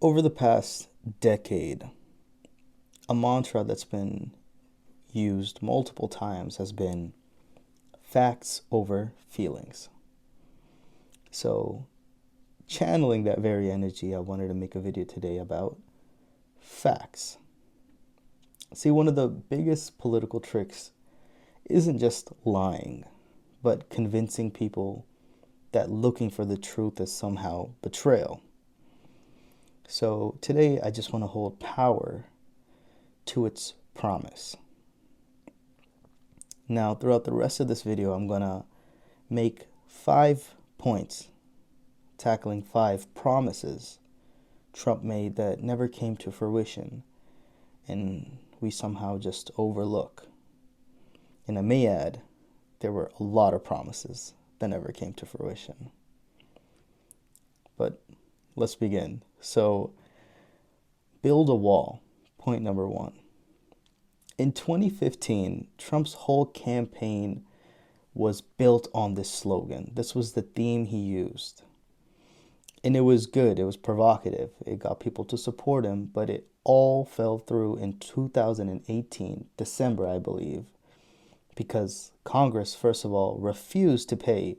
Over the past decade, a mantra that's been used multiple times has been facts over feelings. So, channeling that very energy, I wanted to make a video today about facts. See, one of the biggest political tricks isn't just lying, but convincing people that looking for the truth is somehow betrayal. So today I just want to hold power to its promise. Now, throughout the rest of this video, I'm going to make 5 points tackling 5 promises Trump made that never came to fruition and we somehow just overlook. And I may add, there were a lot of promises that never came to fruition. But let's begin. So, build a wall, point number 1. In 2015, Trump's whole campaign was built on this slogan. This was the theme he used. And it was good, it was provocative, it got people to support him, but it all fell through in 2018, December, I believe, because Congress, first of all, refused to pay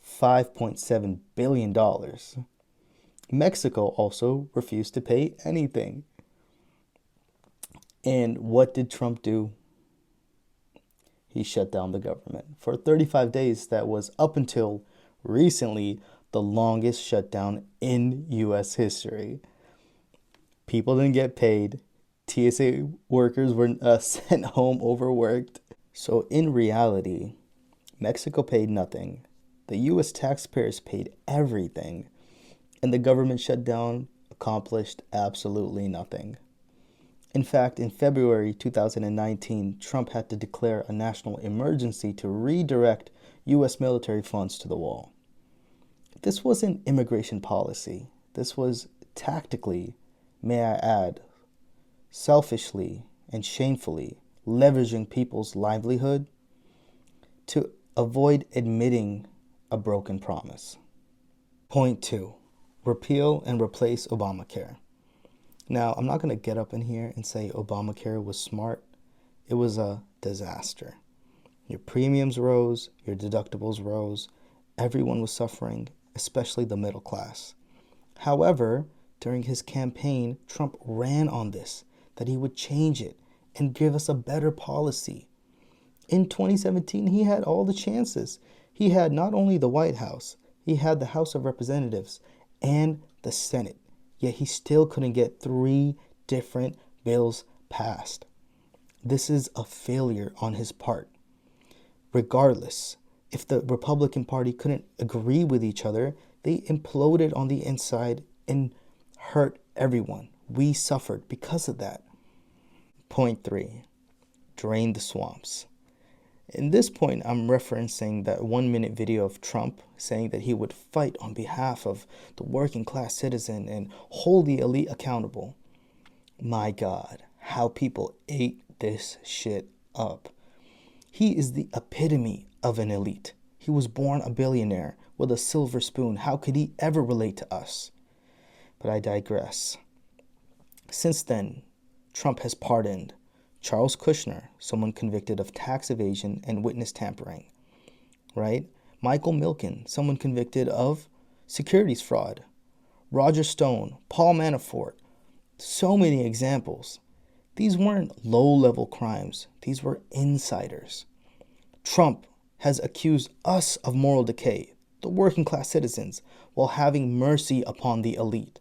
$5.7 billion. Mexico also refused to pay anything. And what did Trump do? He shut down the government. For 35 days, that was up until recently the longest shutdown in U.S. history. People didn't get paid. TSA workers were sent home overworked. So in reality, Mexico paid nothing. The U.S. taxpayers paid everything. And the government shutdown accomplished absolutely nothing. In fact, in February 2019, Trump had to declare a national emergency to redirect U.S. military funds to the wall. This wasn't immigration policy. This was tactically, may I add, selfishly and shamefully leveraging people's livelihood to avoid admitting a broken promise. Point 2. Repeal and replace Obamacare. Now, I'm not going to get up in here and say Obamacare was smart. It was a disaster. Your premiums rose, your deductibles rose, everyone was suffering, especially the middle class. However, during his campaign, Trump ran on this, that he would change it and give us a better policy. In 2017, he had all the chances. He had not only the White House, he had the House of Representatives and the Senate, yet he still couldn't get 3 different bills passed. This is a failure on his part. Regardless, if the Republican Party couldn't agree with each other, they imploded on the inside and hurt everyone. We suffered because of that. Point 3, drain the swamps. In this point, I'm referencing that 1-minute video of Trump saying that he would fight on behalf of the working class citizen and hold the elite accountable. My God, how people ate this shit up. He is the epitome of an elite. He was born a billionaire with a silver spoon. How could he ever relate to us? But I digress. Since then, Trump has pardoned Charles Kushner, someone convicted of tax evasion and witness tampering, right? Michael Milken, someone convicted of securities fraud. Roger Stone, Paul Manafort, so many examples. These weren't low-level crimes. These were insiders. Trump has accused us of moral decay, the working class citizens, while having mercy upon the elite.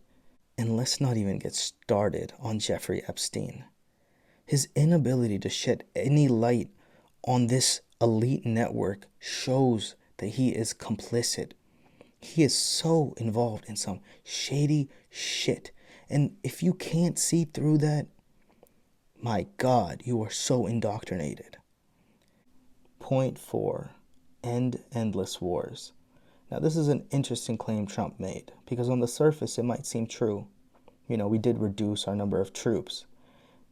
And let's not even get started on Jeffrey Epstein. His inability to shed any light on this elite network shows that he is complicit. He is so involved in some shady shit. And if you can't see through that, my God, you are so indoctrinated. Point 4, end endless wars. Now, this is an interesting claim Trump made, because on the surface, it might seem true. We did reduce our number of troops,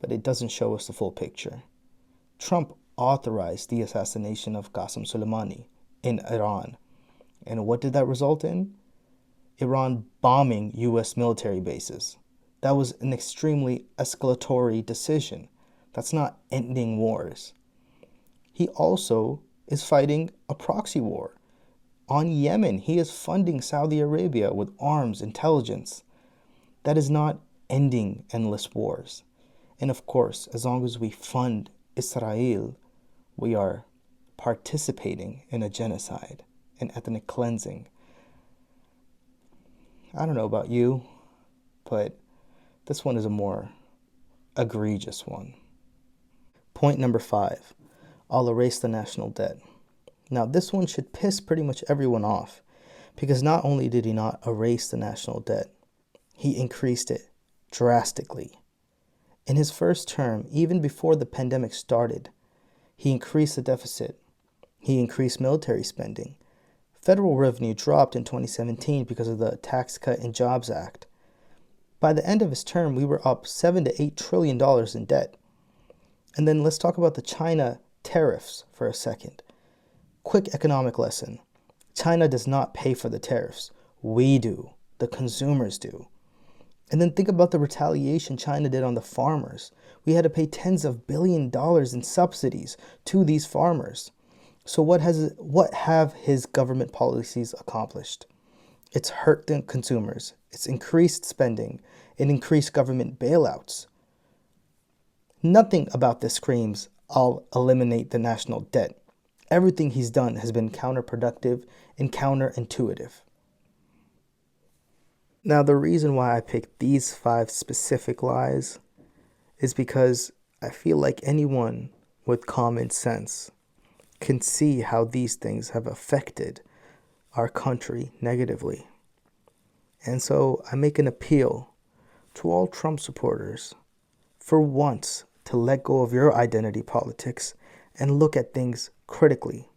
but it doesn't show us the full picture. Trump authorized the assassination of Qasem Soleimani in Iran. And what did that result in? Iran bombing U.S. military bases. That was an extremely escalatory decision. That's not ending wars. He also is fighting a proxy war. On Yemen, he is funding Saudi Arabia with arms, intelligence. That is not ending endless wars. And of course, as long as we fund Israel, we are participating in a genocide, an ethnic cleansing. I don't know about you, but this one is a more egregious one. Point number 5, I'll erase the national debt. Now, this one should piss pretty much everyone off, because not only did he not erase the national debt, he increased it drastically. In his first term, even before the pandemic started, he increased the deficit. He increased military spending. Federal revenue dropped in 2017 because of the Tax Cut and Jobs Act. By the end of his term, we were up $7 to $8 trillion in debt. And then let's talk about the China tariffs for a second. Quick economic lesson. China does not pay for the tariffs. We do. The consumers do. And then think about the retaliation China did on the farmers. We had to pay tens of billions of dollars in subsidies to these farmers. So what have his government policies accomplished? It's hurt the consumers. It's increased spending. It increased government bailouts. Nothing about this screams, I'll eliminate the national debt. Everything he's done has been counterproductive and counterintuitive. Now, the reason why I picked these 5 specific lies is because I feel like anyone with common sense can see how these things have affected our country negatively. And so I make an appeal to all Trump supporters for once to let go of your identity politics and look at things critically.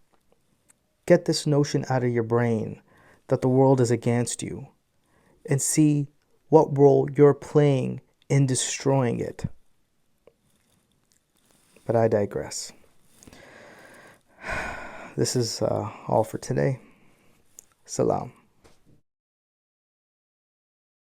Get this notion out of your brain that the world is against you and see what role you're playing in destroying it. But I digress. This is all for today. Salam.